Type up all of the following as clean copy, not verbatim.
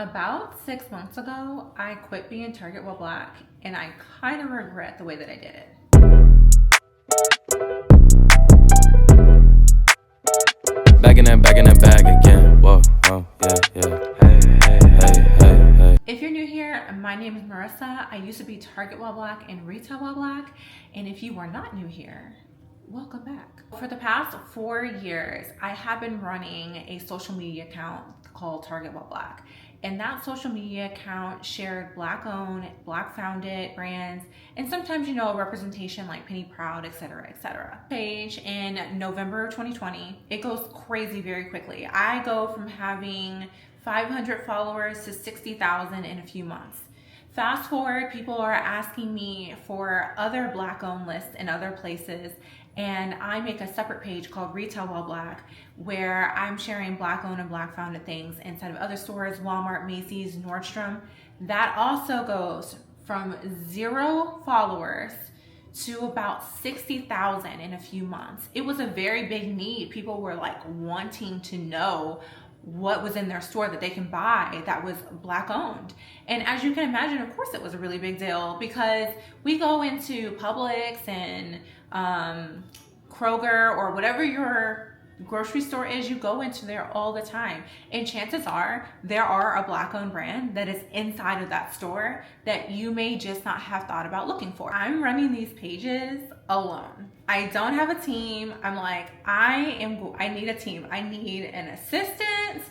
About 6 months ago, I quit being TargetWhileBlack, and I kind of regret the way that I did it. Back in that bag again. Whoa, hey. If you're new here, my name is Marissa. I used to be TargetWhileBlack and RetailWhileBlack, and if you are not new here, welcome back. For the past 4 years, I have been running a social media account called TargetWhileBlack. And that social media account shared Black-owned, Black-founded brands, and sometimes, representation like Penny Proud, etc., etc. Page in November 2020, it goes crazy very quickly. I go from having 500 followers to 60,000 in a few months. Fast forward, people are asking me for other Black-owned lists in other places, and I make a separate page called RetailWhileBlack where I'm sharing Black-owned and Black-founded things inside of other stores, Walmart, Macy's, Nordstrom. That also goes from 0 followers to about 60,000 in a few months. It was a very big need. People were like wanting to know what was in their store that they can buy that was Black-owned. And as you can imagine, of course it was a really big deal, because we go into Publix and Kroger or whatever your grocery store is, you go into there all the time, and chances are there are a Black-owned brand that is inside of that store that you may just not have thought about looking for. I'm running these pages alone. I don't have a team. I'm like, I need a team. I need an assistant.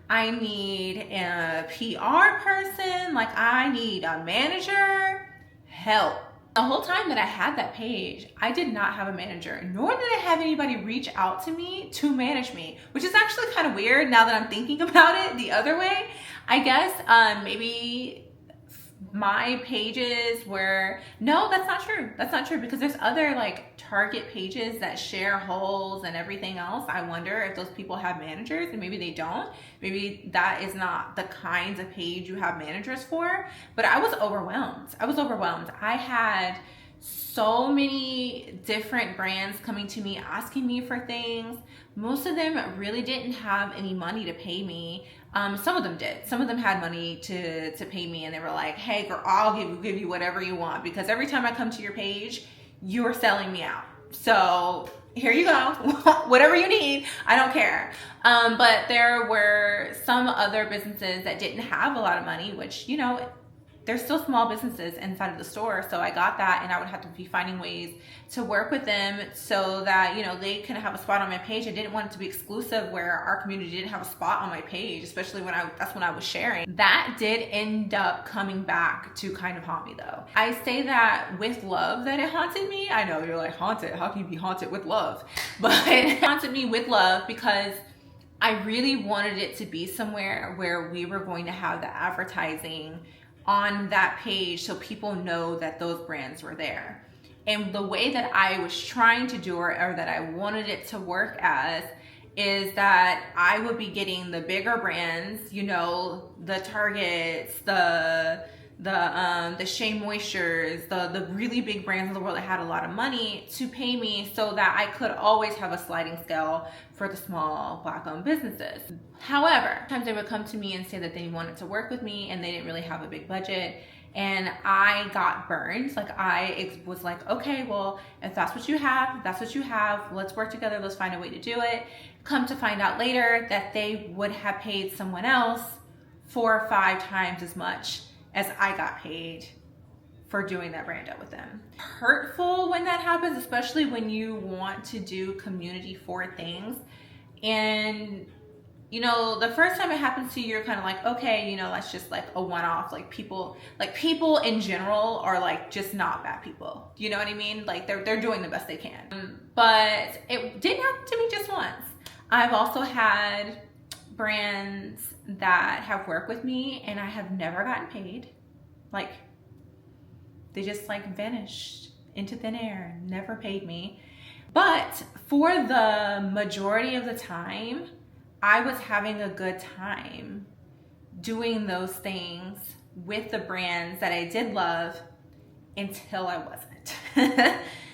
I need a PR person. Like, I need a manager. Help. The whole time that I had that page, I did not have a manager, nor did I have anybody reach out to me to manage me, which is actually kind of weird now that I'm thinking about it the other way. I guess maybe my pages were, no, that's not true. That's not true, because there's other like Target pages that share hauls and everything else. I wonder if those people have managers, and maybe they don't. Maybe that is not the kinds of page you have managers for. But I was overwhelmed. I had so many different brands coming to me asking me for things. Most of them really didn't have any money to pay me. Some of them did. Some of them had money to pay me, and they were like, hey girl, I'll give you whatever you want, because every time I come to your page, you're selling me out. So here you go. Whatever you need, I don't care. But there were some other businesses that didn't have a lot of money, which, they're still small businesses inside of the store. So I got that, and I would have to be finding ways to work with them so that, they can have a spot on my page. I didn't want it to be exclusive where our community didn't have a spot on my page, especially that's when I was sharing. That did end up coming back to kind of haunt me though. I say that with love that it haunted me. I know you're like, haunted? How can you be haunted with love? But it haunted me with love because I really wanted it to be somewhere where we were going to have the advertising on that page so people know that those brands were there. And the way that I was trying to do it, or that I wanted it to work as, is that I would be getting the bigger brands, the Targets, the Shea Moistures, the really big brands in the world that had a lot of money to pay me, so that I could always have a sliding scale for the small Black-owned businesses. However, sometimes they would come to me and say that they wanted to work with me and they didn't really have a big budget, and I got burned. Like, I was like, okay, well, if that's what you have, that's what you have. Let's work together. Let's find a way to do it. Come to find out later that they would have paid someone else 4 or 5 times as much as I got paid for doing that brand up with them. Hurtful when that happens, especially when you want to do community forward things. And the first time it happens to you, you're kind of like, okay, that's just like a one-off. Like people in general are like just not bad people. You know what I mean? Like they're doing the best they can. But it didn't happen to me just once. I've also had brands that have worked with me and I have never gotten paid. Like, they just like vanished into thin air, never paid me. But for the majority of the time, I was having a good time doing those things with the brands that I did love until I wasn't.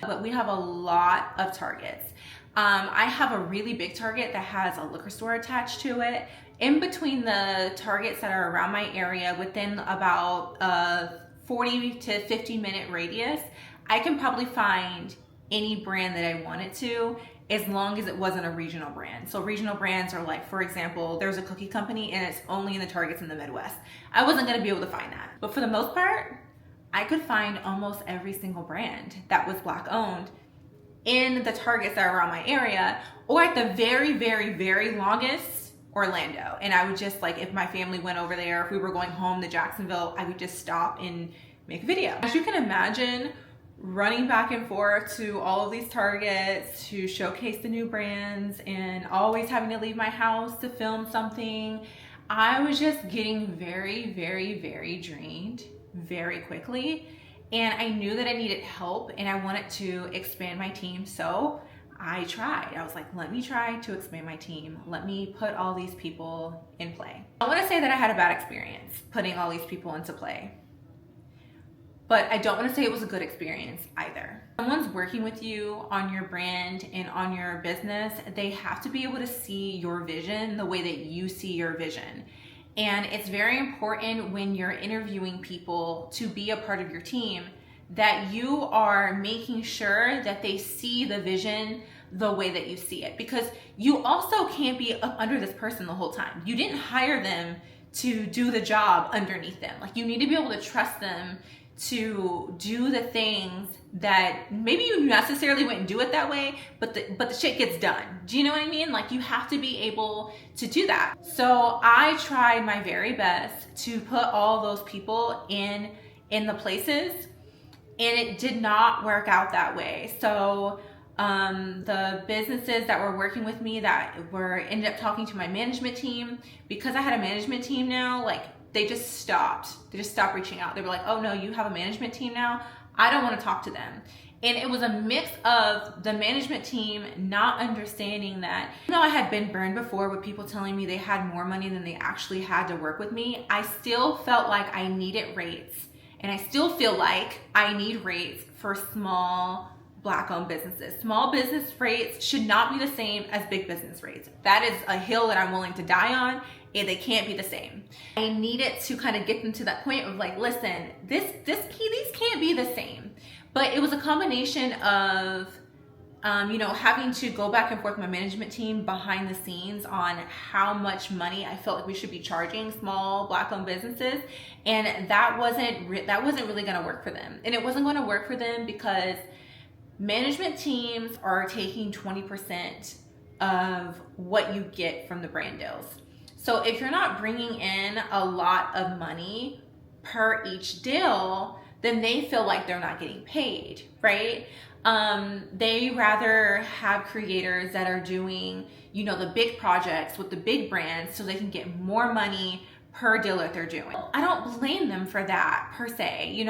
But we have a lot of Targets. I have a really big Target that has a liquor store attached to it, in between the Targets that are around my area, within about a 40 to 50 minute radius, I can probably find any brand that I wanted to, as long as it wasn't a regional brand. So regional brands are like, for example, there's a cookie company and it's only in the Targets in the Midwest. I wasn't gonna be able to find that. But for the most part, I could find almost every single brand that was Black owned in the Targets that are around my area, or at the very, very, very longest, Orlando. And I would just, like, if my family went over there, if we were going home to Jacksonville, I would just stop and make a video. As you can imagine, running back and forth to all of these Targets to showcase the new brands and always having to leave my house to film something, I was just getting very, very, very drained very quickly. And I knew that I needed help and I wanted to expand my team. So I tried. I was like, let me try to expand my team. Let me put all these people in play. I want to say that I had a bad experience putting all these people into play, but I don't want to say it was a good experience either. Someone's working with you on your brand and on your business, they have to be able to see your vision the way that you see your vision. And it's very important when you're interviewing people to be a part of your team that you are making sure that they see the vision the way that you see it, because you also can't be up under this person the whole time. You didn't hire them to do the job underneath them. Like, you need to be able to trust them to do the things that maybe you necessarily wouldn't do it that way, but the shit gets done. Do you know what I mean? Like, you have to be able to do that. So I tried my very best to put all those people in the places, and it did not work out that way. So the businesses that were working with me that ended up talking to my management team, because I had a management team now, like, they just stopped reaching out. They were like, oh no, you have a management team now? I don't want to talk to them. And it was a mix of the management team not understanding that, even though I had been burned before with people telling me they had more money than they actually had to work with me, I still felt like I needed rates. And I still feel like I need rates for small Black-owned businesses. Small business rates should not be the same as big business rates. That is a hill that I'm willing to die on, and they can't be the same. I needed to kind of get them to that point of like, listen, these can't be the same. But it was a combination of, having to go back and forth with my management team behind the scenes on how much money I felt like we should be charging small Black-owned businesses, and that wasn't really going to work for them. And it wasn't going to work for them because management teams are taking 20% of what you get from the brand deals. So if you're not bringing in a lot of money per each deal, then they feel like they're not getting paid, right? They rather have creators that are doing, the big projects with the big brands so they can get more money per deal that they're doing. I don't blame them for that per se.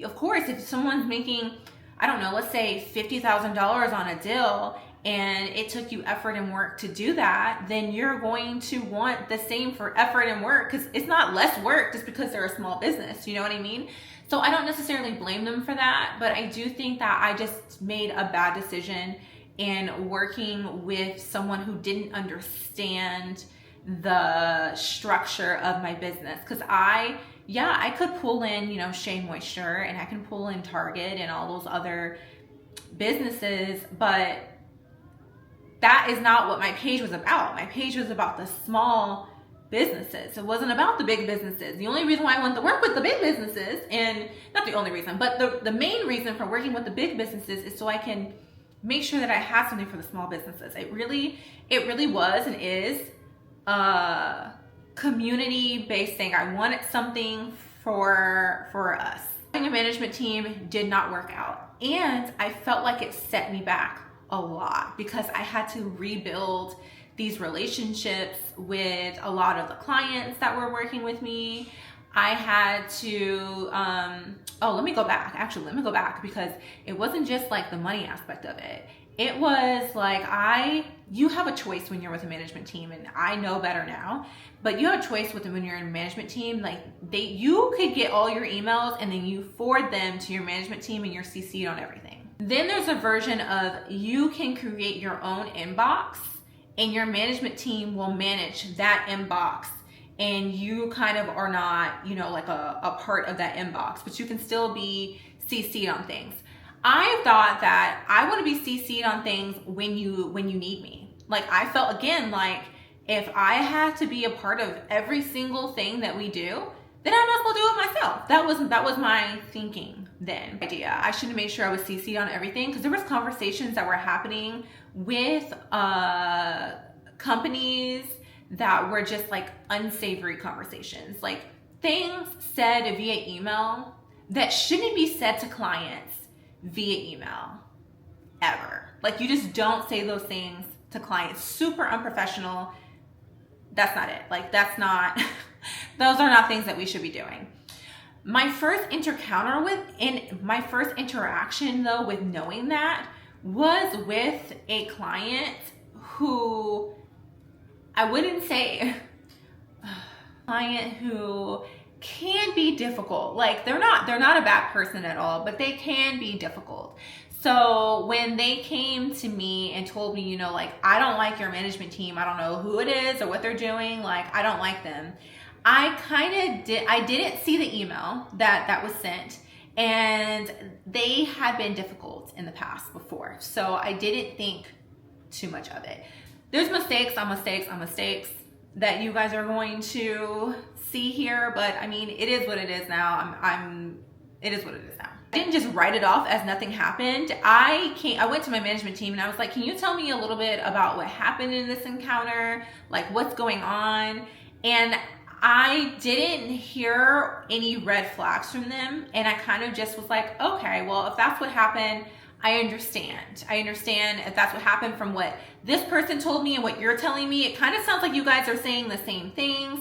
Of course, if someone's making, I don't know, let's say $50,000 on a deal, and it took you effort and work to do that, then you're going to want the same for effort and work, because it's not less work just because they're a small business. You know what I mean? So I don't necessarily blame them for that, but I do think that I just made a bad decision in working with someone who didn't understand the structure of my business. Because I could pull in, Shea Moisture, and I can pull in Target and all those other businesses, but that is not what my page was about. My page was about the small businesses. It wasn't about the big businesses. The only reason why I wanted to work with the big businesses, and not the only reason, but the main reason for working with the big businesses is so I can make sure that I have something for the small businesses. It really was and is a community-based thing. I wanted something for us. Having a management team did not work out, and I felt like it set me back a lot because I had to rebuild these relationships with a lot of the clients that were working with me. I had to, let me go back because it wasn't just like the money aspect of it. It was like, you have a choice when you're with a management team, and I know better now, but you have a choice when you're in a management team. Like, you could get all your emails and then you forward them to your management team and you're CC'd on everything. Then there's a version of you can create your own inbox and your management team will manage that inbox, and you kind of are not, like a part of that inbox, but you can still be CC'd on things. I thought that I want to be CC'd on things when you need me. Like, I felt, again, like if I had to be a part of every single thing that we do, then I might as well do it myself. That was my thinking then. I should have made sure I was CC'd on everything, because there was conversations that were happening with companies that were just like unsavory conversations, like things said via email that shouldn't be said to clients via email ever. Like, you just don't say those things to clients. Super unprofessional. That's not it. Like, that's not, those are not things that we should be doing. My first my first interaction though with knowing that was with a client who, I wouldn't say, client who can be difficult. Like, they're not a bad person at all, but they can be difficult. So when they came to me and told me, like, I don't like your management team, I don't know who it is or what they're doing, like, I don't like them. I didn't see the email that was sent, and they had been difficult in the past before. So I didn't think too much of it. There's mistakes on mistakes on mistakes that you guys are going to see here, but I mean, it is what it is now. It is what it is now. I didn't just write it off as nothing happened. I went to my management team and I was like, can you tell me a little bit about what happened in this encounter? Like, what's going on? And I didn't hear any red flags from them. And I kind of just was like, okay, well, if that's what happened, I understand. If that's what happened from what this person told me and what you're telling me. It kind of sounds like you guys are saying the same things.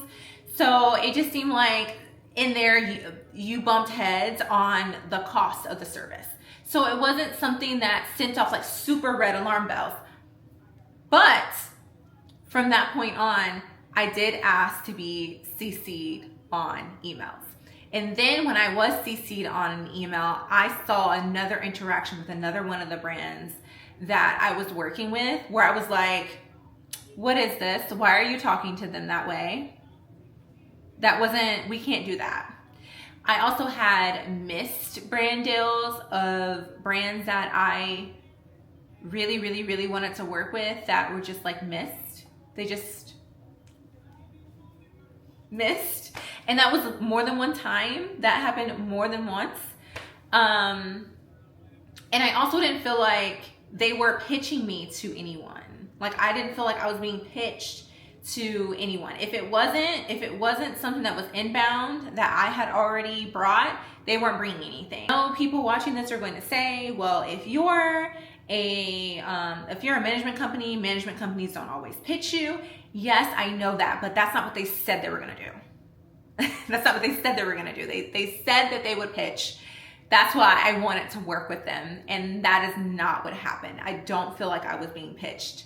So it just seemed like in there you bumped heads on the cost of the service. So it wasn't something that sent off like super red alarm bells. But from that point on, I did ask to be CC'd on emails. And then when I was CC'd on an email, I saw another interaction with another one of the brands that I was working with, where I was like, what is this? Why are you talking to them that way? We can't do that. I also had missed brand deals of brands that I really, really, really wanted to work with that were just like missed. They just missed. And that was more than one time. That happened more than once. And I also didn't feel like they were pitching me to anyone. Like, I didn't feel like I was being pitched to anyone. If it wasn't something that was inbound that I had already brought, they weren't bringing anything. I know people watching this are going to say, well, if you're a management company, management companies don't always pitch you. Yes, I know that, but that's not what they said they were going to do. That's not what they said they were going to do. They said that they would pitch. That's why I wanted to work with them. And that is not what happened. I don't feel like I was being pitched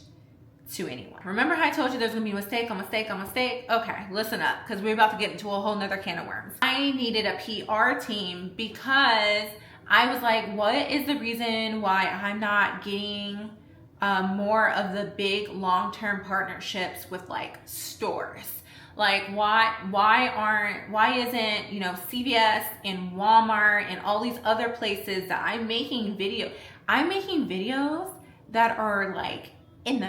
to anyone. Remember how I told you there's going to be mistake on mistake on mistake? Okay, listen up, because we're about to get into a whole nother can of worms. I needed a PR team because I was like, what is the reason why I'm not getting more of the big long-term partnerships with like stores? Like, why isn't, CVS and Walmart and all these other places that I'm making videos that are like in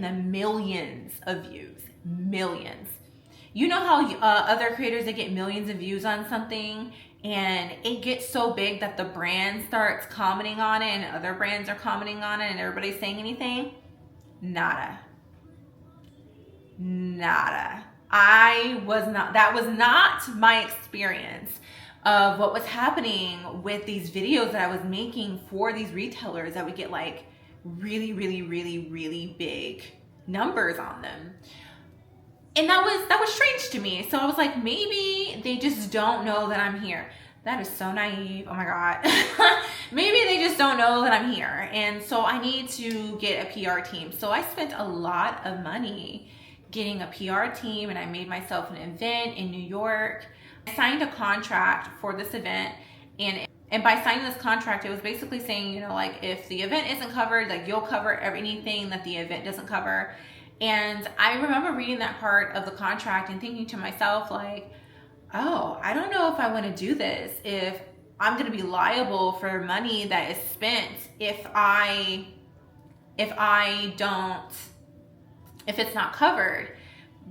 the millions of views, millions. You know how other creators, they get millions of views on something and it gets so big that the brand starts commenting on it and other brands are commenting on it and everybody's saying anything? Nada. That was not my experience of what was happening with these videos that I was making for these retailers that would get like really, really, really, really big numbers on them. And that was strange to me. So I was like, maybe they just don't know that I'm here. That is so naive. Oh my God. Maybe they just don't know that I'm here. And so I need to get a PR team. So I spent a lot of money getting a PR team, and I made myself an event in New York. I signed a contract for this event, and by signing this contract, it was basically saying, like, if the event isn't covered, like, you'll cover anything that the event doesn't cover. And I remember reading that part of the contract and thinking to myself, like, oh, I don't know if I want to do this, if I'm going to be liable for money that is spent if it's not covered.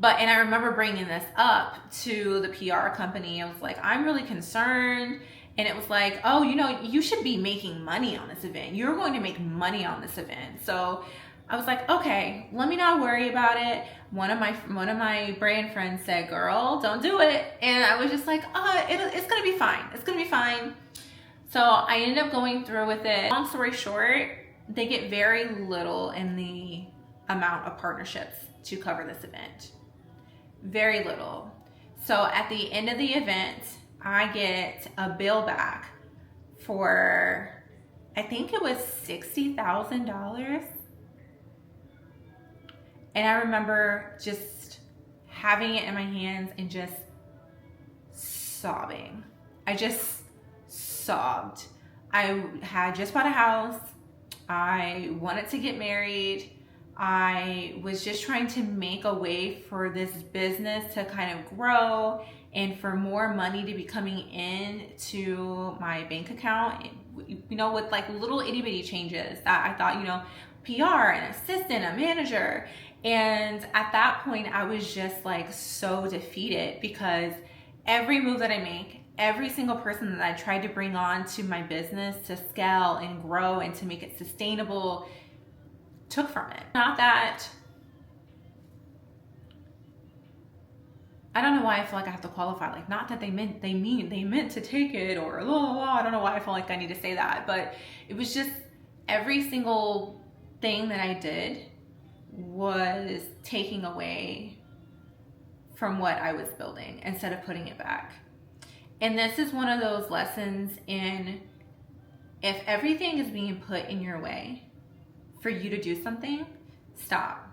And I remember bringing this up to the PR company. I was like, I'm really concerned. And it was like, oh, you should be making money on this event. You're going to make money on this event. So I was like, okay, let me not worry about it. One of my brand friends said, girl, don't do it. And I was just like, it's going to be fine. It's going to be fine. So I ended up going through with it. Long story short, they get very little in the amount of partnerships to cover this event. Very little. So at the end of the event, I get a bill back for, I think it was $60,000. And I remember just having it in my hands and just sobbing. I just sobbed. I had just bought a house. I wanted to get married. I was just trying to make a way for this business to kind of grow and for more money to be coming in to my bank account, with like little itty bitty changes that I thought, PR, an assistant, a manager. And at that point, I was just like so defeated because every move that I make, every single person that I tried to bring on to my business to scale and grow and to make it sustainable took from it. Not that, I don't know why I feel like I have to qualify, like not that they meant to take it or blah, blah, blah. I don't know why I feel like I need to say that, but it was just every single thing that I did was taking away from what I was building instead of putting it back. And this is one of those lessons in, if everything is being put in your way for you to do something, stop.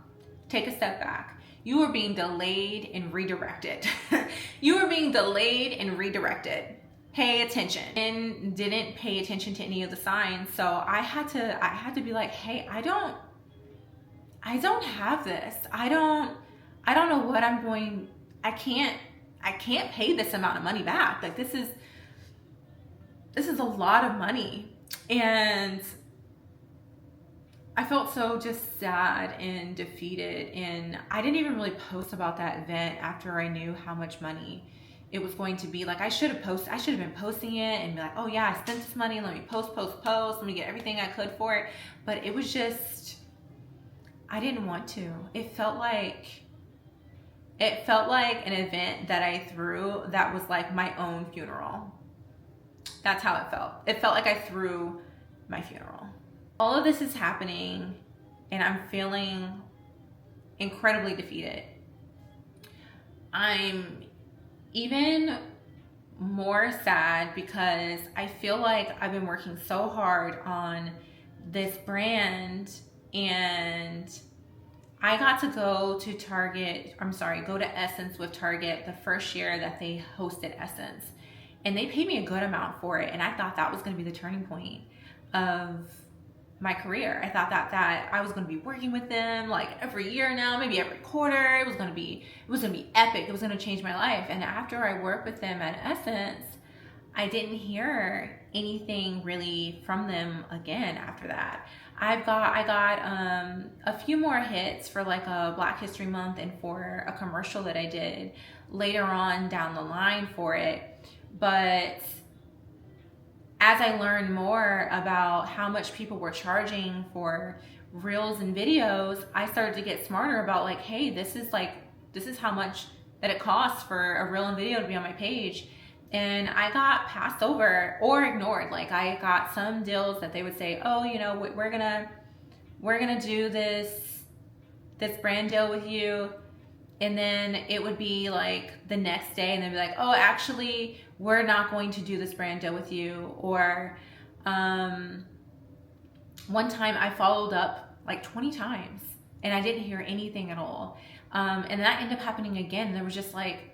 Take a step back. You are being delayed and redirected. You are being delayed and redirected. Pay attention. And didn't pay attention to any of the signs. So I had to be like, hey, I don't have this. I don't know what I'm going, I can't pay this amount of money back. Like this is a lot of money. And I felt so just sad and defeated. And I didn't even really post about that event after I knew how much money it was going to be. Like I should have been posting it and be like, oh yeah, I spent this money. Let me post. Let me get everything I could for it. But it was just, I didn't want to. It felt like an event that I threw that was like my own funeral. That's how it felt. It felt like I threw my funeral. All of this is happening and I'm feeling incredibly defeated. I'm even more sad because I feel like I've been working so hard on this brand, and I got to go to Essence with Target the first year that they hosted Essence, and they paid me a good amount for it. And I thought that was going to be the turning point of my career. I thought that I was going to be working with them like every year now, maybe every quarter. It was going to be epic. It was going to change my life. And after I worked with them at Essence, I didn't hear anything really from them again after that. I got a few more hits for like a Black History Month and for a commercial that I did later on down the line for it. But as I learned more about how much people were charging for reels and videos, I started to get smarter about like, hey, this is how much that it costs for a reel and video to be on my page. And I got passed over or ignored. Like I got some deals that they would say, oh, we're gonna do this brand deal with you. And then it would be like the next day and they'd be like, oh, actually, we're not going to do this brand deal with you. Or one time I followed up like 20 times and I didn't hear anything at all. And that ended up happening again. There was just like,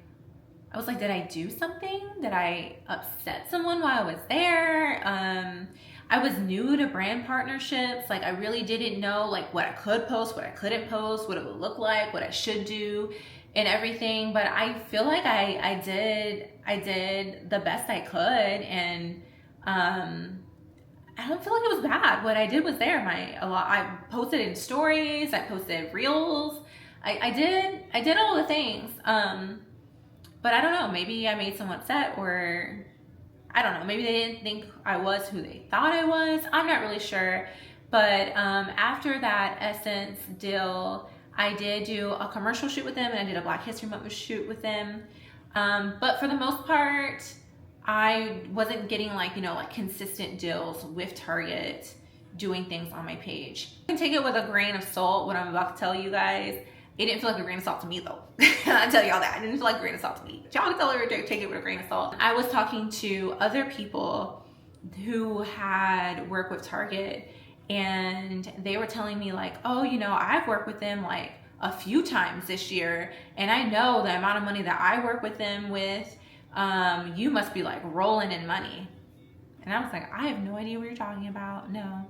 I was like, did I do something? Did I upset someone while I was there? I was new to brand partnerships. Like I really didn't know like what I could post, what I couldn't post, what it would look like, what I should do and everything. But I feel like I did the best I could, and I don't feel like it was bad. What I did was there. I posted in stories, I posted reels. I did all the things. But I don't know, maybe I made someone upset, or I don't know, maybe they didn't think I was who they thought I was. I'm not really sure. But after that Essence deal, I did do a commercial shoot with them, and I did a Black History Month shoot with them. But for the most part, I wasn't getting like consistent deals with Target doing things on my page. You can take it with a grain of salt, what I'm about to tell you guys. It didn't feel like a grain of salt to me though. I'll tell y'all that. It didn't feel like a grain of salt to me. Y'all can tell her to take it with a grain of salt. I was talking to other people who had worked with Target, and they were telling me like, oh, I've worked with them like a few times this year, and I know the amount of money that I work with them with, you must be like rolling in money. And I was like, I have no idea what you're talking about. No,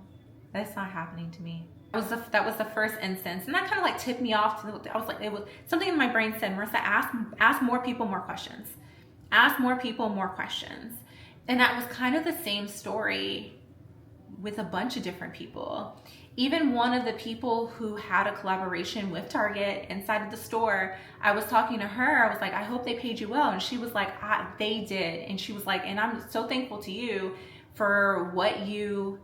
that's not happening to me. That was the first instance, and that kind of like tipped me off. I was like, it was something in my brain said, Marissa, ask more people more questions. Ask more people more questions. And that was kind of the same story with a bunch of different people. Even one of the people who had a collaboration with Target inside of the store, I was talking to her. I was like, I hope they paid you well. And she was like, they did. And she was like, and I'm so thankful to you for what you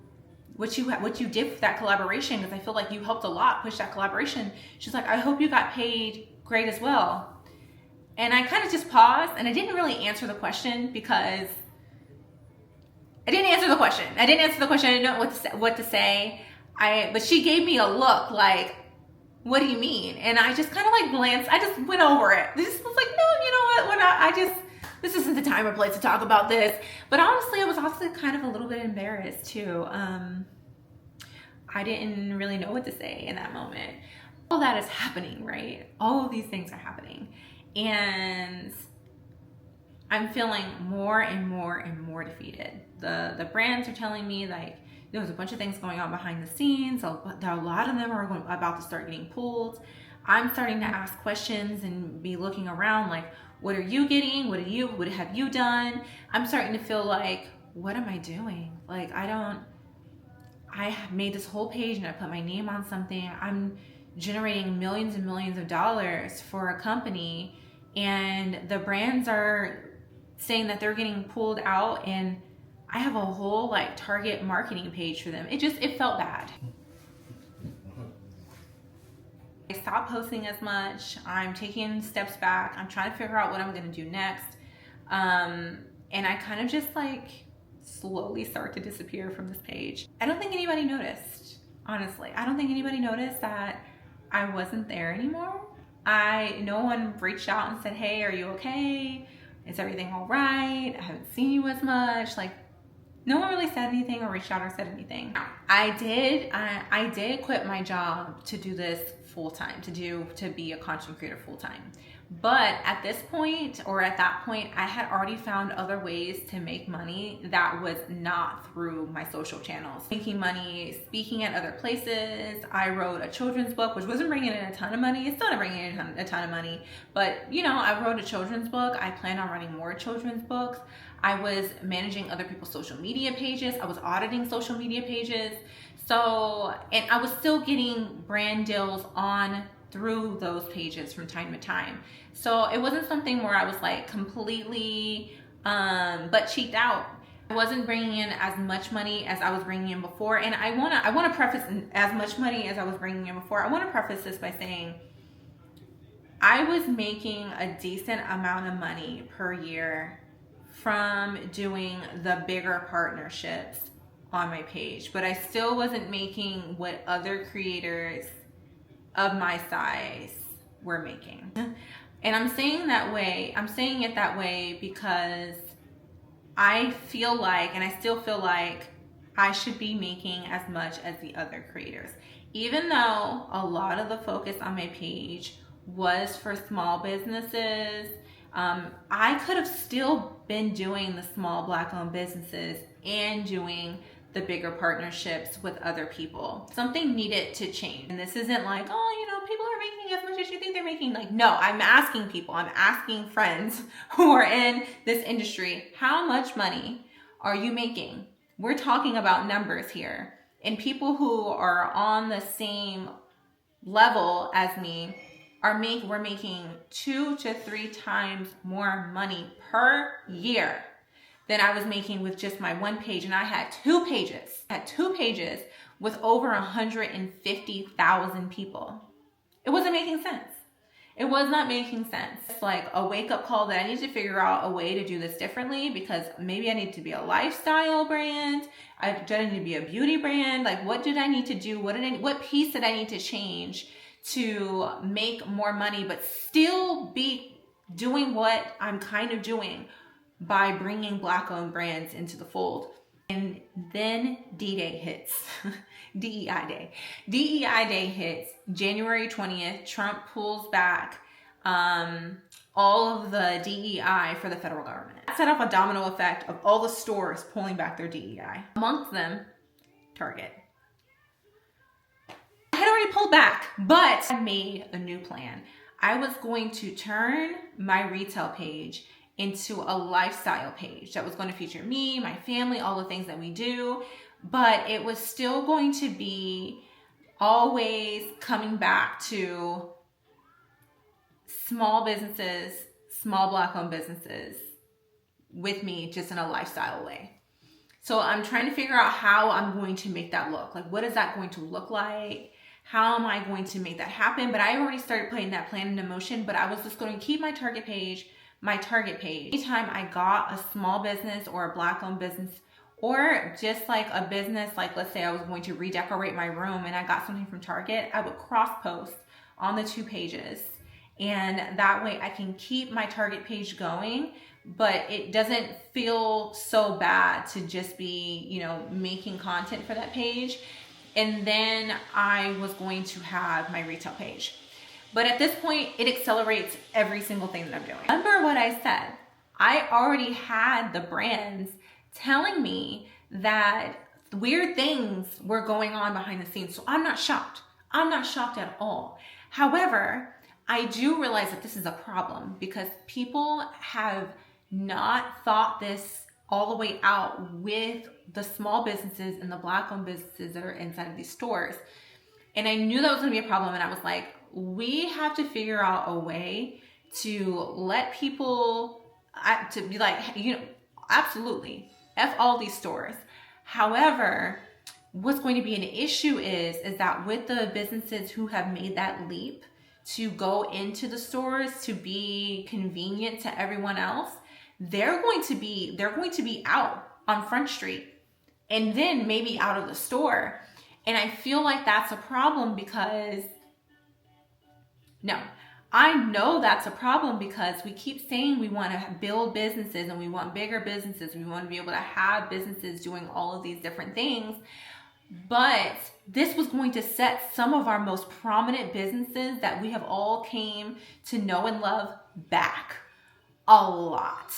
did for that collaboration, because I feel like you helped a lot push that collaboration. She's like, I hope you got paid great as well. And I kind of just paused, and I didn't really answer the question because I didn't answer the question. I didn't know what to say. But she gave me a look like, what do you mean? And I just kind of like glanced. I just went over it. This was like, no, you know what? This isn't the time or place to talk about this. But honestly, I was also kind of a little bit embarrassed too. I didn't really know what to say in that moment. All that is happening, right? All of these things are happening. And I'm feeling more and more and more defeated. The brands are telling me like, there's a bunch of things going on behind the scenes. A lot of them are about to start getting pulled. I'm starting to ask questions and be looking around like, what are you getting? What have you done? I'm starting to feel like, what am I doing? Like, I made this whole page and I put my name on something. I'm generating millions and millions of dollars for a company, and the brands are saying that they're getting pulled out, and I have a whole like Target marketing page for them. It felt bad. I stopped posting as much. I'm taking steps back. I'm trying to figure out what I'm gonna do next. And I kind of just like slowly start to disappear from this page. I don't think anybody noticed, honestly. I don't think anybody noticed that I wasn't there anymore. No one reached out and said, hey, are you okay? Is everything all right? I haven't seen you as much. Like, no one really said anything or reached out or said anything. I did quit my job to do this full-time, to be a content creator full-time. But at this point, or at that point, I had already found other ways to make money that was not through my social channels. Making money, speaking at other places. I wrote a children's book, which wasn't bringing in a ton of money. It's still not bringing in a ton of money. But, I wrote a children's book. I plan on writing more children's books. I was managing other people's social media pages. I was auditing social media pages. So, and I was still getting brand deals through those pages from time to time. So it wasn't something where I was like completely butt cheeked out. I wasn't bringing in as much money as I was bringing in before. And I want to preface, as much money as I was bringing in before, I want to preface this by saying I was making a decent amount of money per year from doing the bigger partnerships on my page, but I still wasn't making what other creators of my size were making. And I'm saying it that way because I feel like, and I still feel like, I should be making as much as the other creators. Even though a lot of the focus on my page was for small businesses, I could have still been doing the small Black-owned businesses and doing the bigger partnerships with other people. Something needed to change. And this isn't like, oh, you know, people are making as much as you think they're making. Like, no, I'm asking people, I'm asking friends who are in this industry, how much money are you making? We're talking about numbers here. And people who are on the same level as me we're making 2 to 3 times more money per year than I was making with just my one page. And I had 2 pages. With over 150,000 people. It wasn't making sense. It was not making sense. It's like a wake-up call that I need to figure out a way to do this differently, because maybe I need to be a lifestyle brand. I need to be a beauty brand. Like, what did I need to do? What piece did I need to change to make more money, but still be doing what I'm kind of doing by bringing Black-owned brands into the fold? And then D-Day hits. DEI Day. DEI Day hits January 20th. Trump pulls back all of the DEI for the federal government. That set off a domino effect of all the stores pulling back their DEI. Amongst them, Target. I had already pulled back, but I made a new plan. I was going to turn my retail page into a lifestyle page that was going to feature me, my family, all the things that we do, but it was still going to be always coming back to small businesses, small Black-owned businesses with me, just in a lifestyle way. So I'm trying to figure out how I'm going to make that look. Like, what is that going to look like? How am I going to make that happen? But I already started putting that plan into motion, but I was just going to keep my target page. Anytime I got a small business or a Black-owned business, or just like a business, like let's say I was going to redecorate my room and I got something from Target, I would cross post on the 2 pages. And that way I can keep my Target page going, but it doesn't feel so bad to just be, you know, making content for that page. And then I was going to have my retail page. But at this point, it accelerates every single thing that I'm doing. Remember what I said? I already had the brands telling me that weird things were going on behind the scenes. So I'm not shocked. I'm not shocked at all. However, I do realize that this is a problem because people have not thought this all the way out with the small businesses and the Black-owned businesses that are inside of these stores. And I knew that was going to be a problem. And I was like, we have to figure out a way to let people, to be like, you know, absolutely, F all these stores. However, what's going to be an issue is that with the businesses who have made that leap to go into the stores to be convenient to everyone else, they're going to be out on Front Street and then maybe out of the store. And I feel like that's a problem because I know that's a problem because we keep saying we want to build businesses and we want bigger businesses. We want to be able to have businesses doing all of these different things. But this was going to set some of our most prominent businesses that we have all came to know and love back a lot.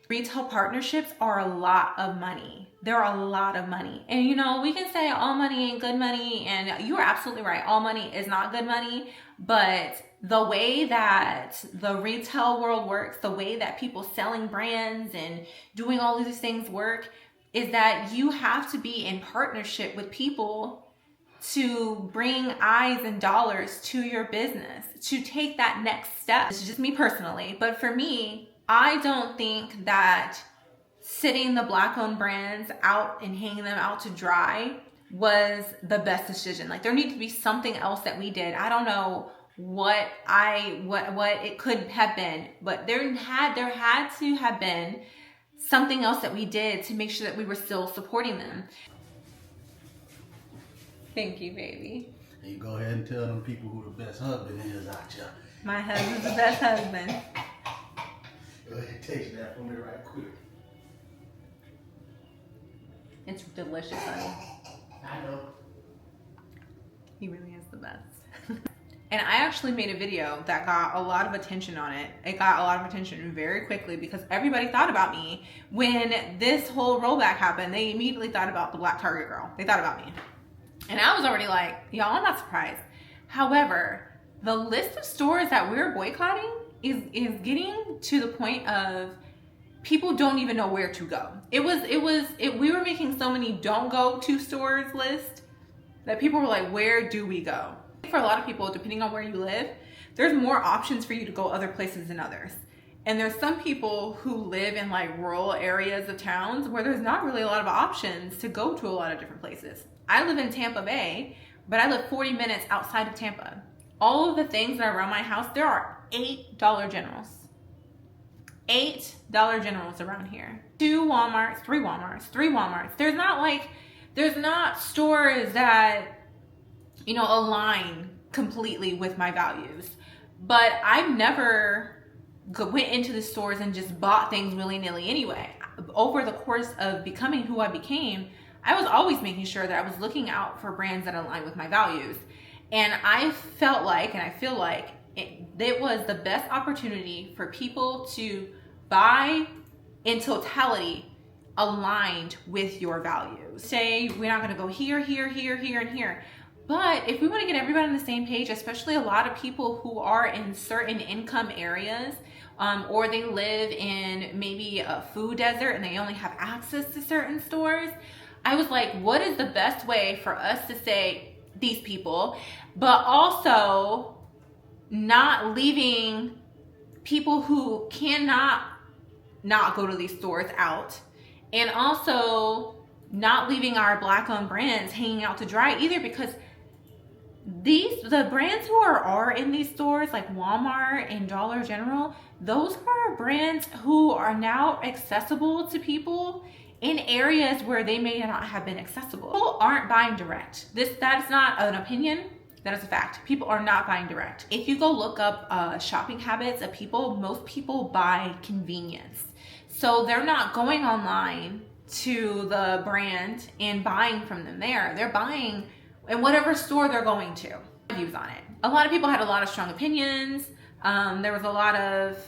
Retail partnerships are a lot of money. They're a lot of money. And you know, we can say all money ain't good money, and you are absolutely right. All money is not good money, but the way that the retail world works, the way that people selling brands and doing all of these things work, is that you have to be in partnership with people to bring eyes and dollars to your business, to take that next step. This is just me personally, but for me, I don't think that sitting the Black-owned brands out and hanging them out to dry was the best decision. Like, there needed to be something else that we did. I don't know what it could have been, but there had to have been something else that we did to make sure that we were still supporting them. Thank you, baby. You go ahead and tell them people who the best husband is out here. My husband's the best husband. Go ahead and taste that for me right quick. It's delicious, honey. I know. He really is the best. And I actually made a video that got a lot of attention on it. It got a lot of attention very quickly because everybody thought about me. When this whole rollback happened, they immediately thought about the Black Target girl. They thought about me. And I was already like, y'all, I'm not surprised. However, the list of stores that we're boycotting is getting to the point of people don't even know where to go. We were making so many don't go to stores list that people were like, where do we go? For a lot of people, depending on where you live, there's more options for you to go other places than others. And there's some people who live in like rural areas of towns where there's not really a lot of options to go to a lot of different places. I live in Tampa Bay, but I live 40 minutes outside of Tampa. All of the things that are around my house, there are $8 generals. $8 generals around here. 2 Walmarts, 3 Walmarts, 3 Walmarts. There's not stores that, you know, align completely with my values. But I've never went into the stores and just bought things willy-nilly anyway. Over the course of becoming who I became, I was always making sure that I was looking out for brands that align with my values. And I felt like, and I feel like, it was the best opportunity for people to buy in totality aligned with your values. Say, we're not gonna go here, here, here, here, and here. But if we want to get everybody on the same page, especially a lot of people who are in certain income areas, or they live in maybe a food desert and they only have access to certain stores, I was like, what is the best way for us to say these people, but also not leaving people who cannot not go to these stores out, and also not leaving our Black-owned brands hanging out to dry either, because the brands who are in these stores like Walmart and Dollar General, those are brands who are now accessible to people in areas where they may not have been accessible. People aren't buying direct. That is not an opinion, that is a fact. People are not buying direct. If you go look up shopping habits of people, most people buy convenience. So they're not going online to the brand and buying from them there. They're buying in whatever store they're going to. Views on it. A lot of people had a lot of strong opinions. There was a lot of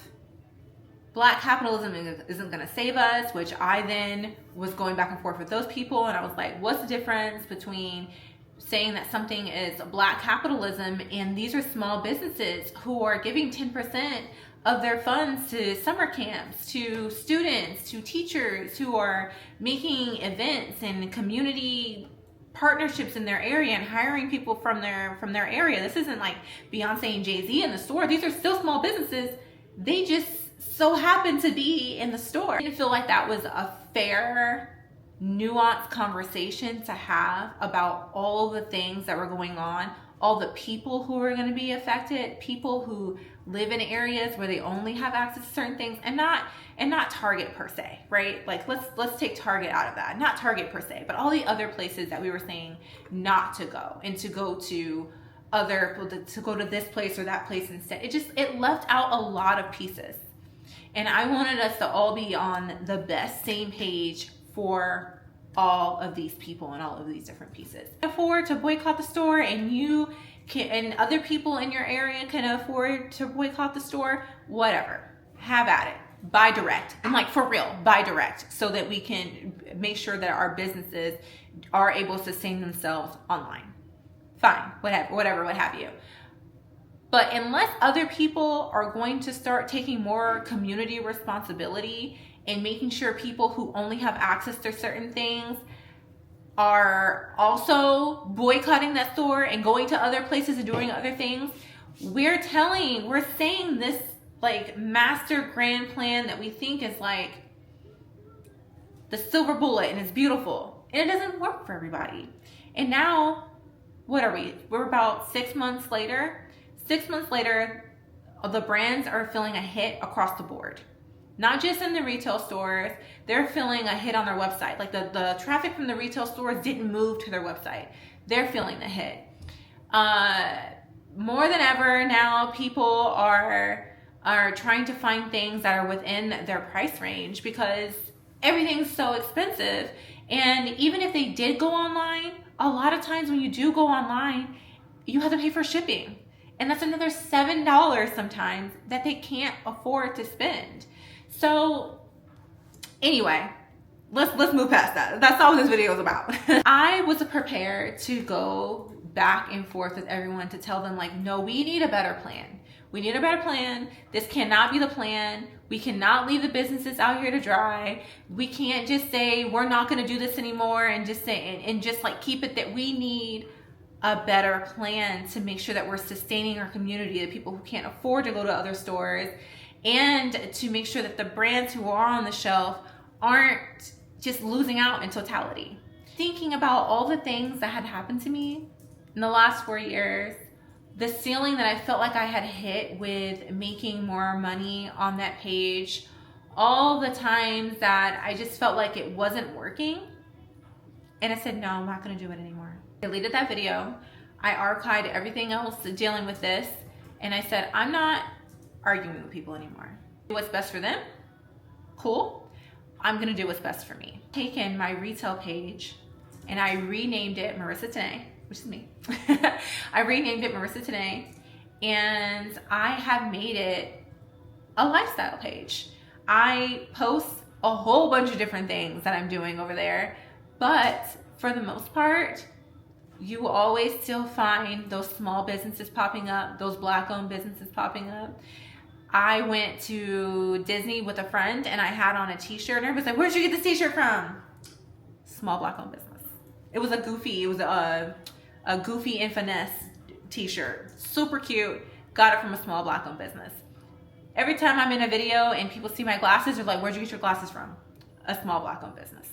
Black capitalism isn't gonna save us, which I then was going back and forth with those people, and I was like, what's the difference between saying that something is Black capitalism and these are small businesses who are giving 10% of their funds to summer camps, to students, to teachers who are making events and community partnerships in their area and hiring people from their area. This isn't like Beyonce and Jay-Z in the store. These are still small businesses. They just so happen to be in the store. I didn't feel like that was a fair, nuanced conversation to have about all the things that were going on, all the people who are going to be affected, people who live in areas where they only have access to certain things, and not Target per se, right? Like let's take Target out of that. Not Target per se, but all the other places that we were saying not to go, and to go to this place or that place instead. It left out a lot of pieces. And I wanted us to all be on the best same page for all of these people and all of these different pieces. Afford to boycott the store, and you can, and other people in your area can afford to boycott the store, whatever. Have at it. Buy direct. And like, for real, buy direct, so that we can make sure that our businesses are able to sustain themselves online. Fine, what have you. But unless other people are going to start taking more community responsibility and making sure people who only have access to certain things are also boycotting that store and going to other places and doing other things, we're saying this like master grand plan that we think is like the silver bullet and it's beautiful, and it doesn't work for everybody. And now, what are we? We're about 6 months later. 6 months later, the brands are feeling a hit across the board. Not just in the retail stores, they're feeling a hit on their website. Like the traffic from the retail stores didn't move to their website. They're feeling the hit. More than ever now, people are trying to find things that are within their price range because everything's so expensive. And even if they did go online, a lot of times when you do go online, you have to pay for shipping. And that's another $7 sometimes that they can't afford to spend. So anyway, let's move past that. That's all this video is about. I was prepared to go back and forth with everyone to tell them like, no, we need a better plan. We need a better plan. This cannot be the plan. We cannot leave the businesses out here to dry. We can't just say we're not going to do this anymore and just say and just like keep it that we need a better plan to make sure that we're sustaining our community, the people who can't afford to go to other stores, and to make sure that the brands who are on the shelf aren't just losing out in totality. Thinking about all the things that had happened to me in the last 4 years, the ceiling that I felt like I had hit with making more money on that page, all the times that I just felt like it wasn't working, and I said, no, I'm not gonna do it anymore. I deleted that video. I archived everything else dealing with this, and I said, I'm not arguing with people anymore. Do what's best for them, cool. I'm gonna do what's best for me. Taken my retail page and I renamed it Marissa Today, which is me. I renamed it Marissa Today, and I have made it a lifestyle page. I post a whole bunch of different things that I'm doing over there, but for the most part, you will always still find those small businesses popping up, those Black-owned businesses popping up. I went to Disney with a friend and I had on a t-shirt and everybody's like, where'd you get this t-shirt from? Small Black-owned business. It was a Goofy and Finesse t-shirt. Super cute. Got it from a small Black-owned business. Every time I'm in a video and people see my glasses, they're like, where'd you get your glasses from? A small Black-owned business.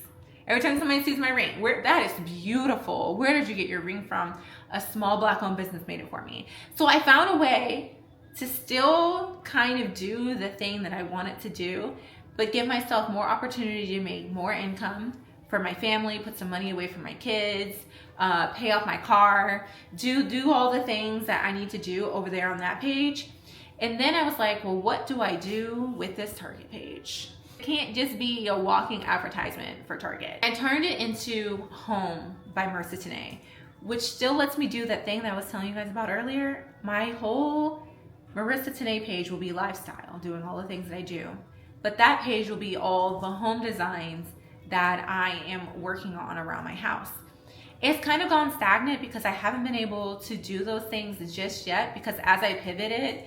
Every time somebody sees my ring, that is beautiful. Where did you get your ring from? A small Black-owned business made it for me. So I found a way to still kind of do the thing that I wanted to do, but give myself more opportunity to make more income for my family, put some money away for my kids, pay off my car, do all the things that I need to do over there on that page. And then I was like, well, what do I do with this Target page? It can't just be a walking advertisement for Target. I turned it into Home by Marissa Today, which still lets me do that thing that I was telling you guys about earlier. My whole Marissa Today page will be lifestyle, doing all the things that I do. But that page will be all the home designs that I am working on around my house. It's kind of gone stagnant because I haven't been able to do those things just yet, because as I pivoted,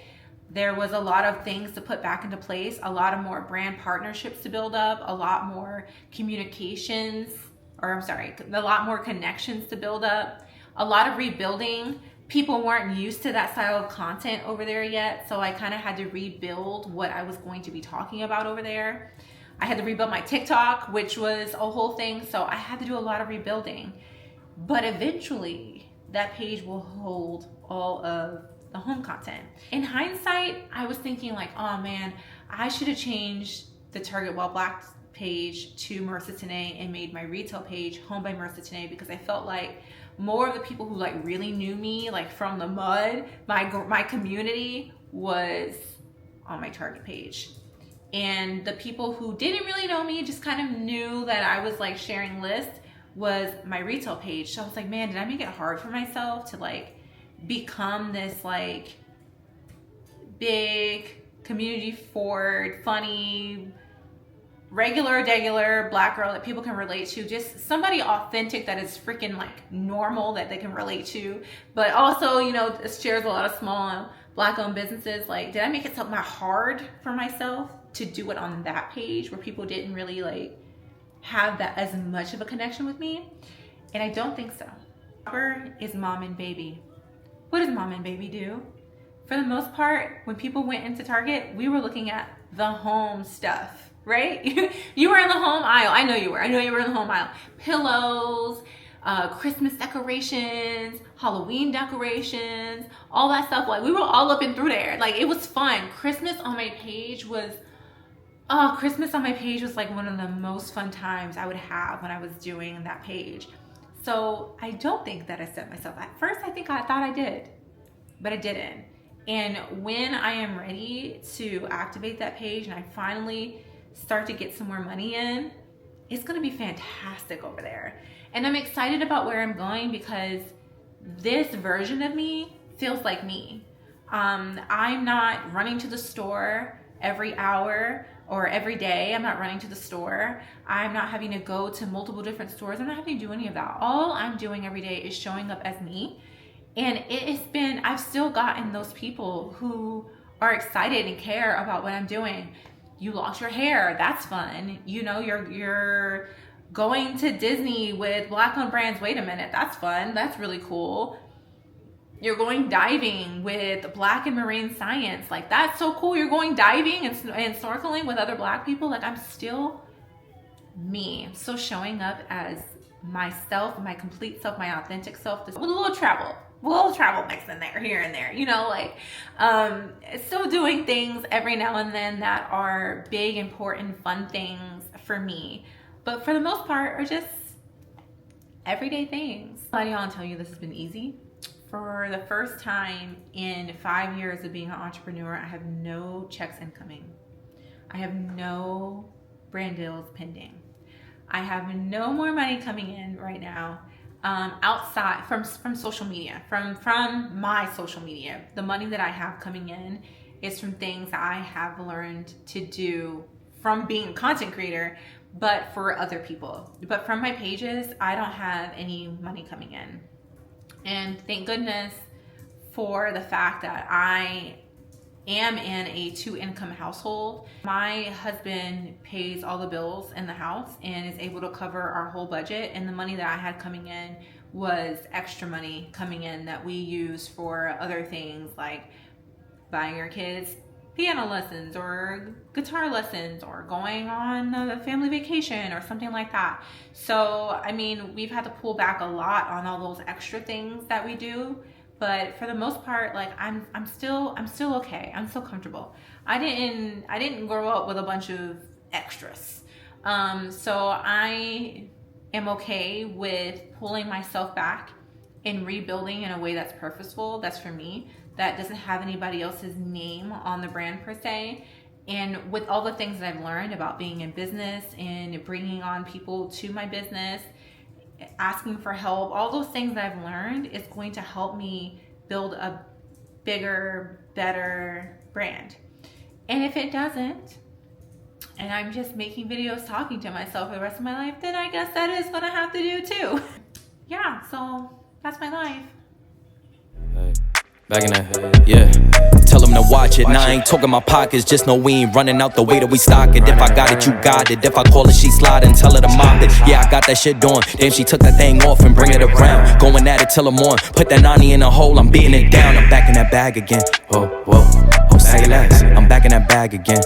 there was a lot of things to put back into place, a lot of more brand partnerships to build up, a lot more a lot more connections to build up, a lot of rebuilding. People weren't used to that style of content over there yet, so I kind of had to rebuild what I was going to be talking about over there. I had to rebuild my TikTok, which was a whole thing, so I had to do a lot of rebuilding. But eventually, that page will hold all of the home content. In hindsight, I was thinking like, oh man, I should have changed the TargetWhileBlack page to Marissa Today and made my retail page Home by Marissa Today, because I felt like more of the people who like really knew me, like from the mud, my community was on my Target page. And the people who didn't really know me, just kind of knew that I was like sharing lists, was my retail page. So I was like, man, did I make it hard for myself to like become this like big community forward, funny, regular Black girl that people can relate to, just somebody authentic that is freaking like normal that they can relate to, but also, you know, shares a lot of small Black-owned businesses. Like, did I make it something hard for myself to do it on that page where people didn't really like have that as much of a connection with me? And I don't think so. Is mom and baby. What does mom and baby do? For the most part, when people went into Target, we were looking at the home stuff, right? You were in the home aisle. I know you were. I know you were in the home aisle. Pillows, Christmas decorations, Halloween decorations, all that stuff. Like, we were all up and through there. Like, it was fun. Christmas on my page was like one of the most fun times I would have when I was doing that page. So I don't think that I set myself. At first, I thought I did, but I didn't. And when I am ready to activate that page and I finally start to get some more money in, it's gonna be fantastic over there. And I'm excited about where I'm going, because this version of me feels like me. I'm not running to the store every hour or every day. I'm not running to the store. I'm not having to go to multiple different stores. I'm not having to do any of that. All I'm doing every day is showing up as me. And I've still gotten those people who are excited and care about what I'm doing. You lost your hair, that's fun. You know, you're going to Disney with Black-owned brands. Wait a minute, that's fun. That's really cool. You're going diving with Black and Marine Science. Like, that's so cool. You're going diving and snorkeling with other Black people. Like, I'm still me. I'm still showing up as myself, my complete self, my authentic self, with a little travel mixed in there, here and there, you know, like, still doing things every now and then that are big, important, fun things for me. But for the most part, are just everyday things. I'll tell you this has been easy. For the first time in 5 years of being an entrepreneur, I have no checks incoming. I have no brand deals pending. I have no more money coming in right now outside from social media, from my social media. The money that I have coming in is from things I have learned to do from being a content creator, but for other people. But from my pages, I don't have any money coming in. And thank goodness for the fact that I am in a 2-income household. My husband pays all the bills in the house and is able to cover our whole budget. And the money that I had coming in was extra money coming in that we use for other things, like buying your kids piano lessons or guitar lessons or going on a family vacation or something like that. So, I mean, we've had to pull back a lot on all those extra things that we do, but for the most part, like, I'm still okay. I'm still comfortable. I didn't grow up with a bunch of extras. So I am okay with pulling myself back and rebuilding in a way that's purposeful, that's for me, that doesn't have anybody else's name on the brand per se. And with all the things that I've learned about being in business and bringing on people to my business, asking for help, all those things that I've learned is going to help me build a bigger, better brand. And if it doesn't, and I'm just making videos talking to myself for the rest of my life, then I guess that is what I have to do too. Yeah, so that's my life. Back in that, yeah. Tell them to watch it. Now I ain't talking my pockets, just know we ain't running out the way that we stock it. If I got it, you got it. If I call it, she slide and tell her to mop it. Yeah, I got that shit doing. Damn, she took that thing off and bring it around. Going at it till I'm on. Put that 90 in a hole, I'm beating it down. I'm back in that bag again. Whoa, whoa. Oh, say less. I'm back in that bag again.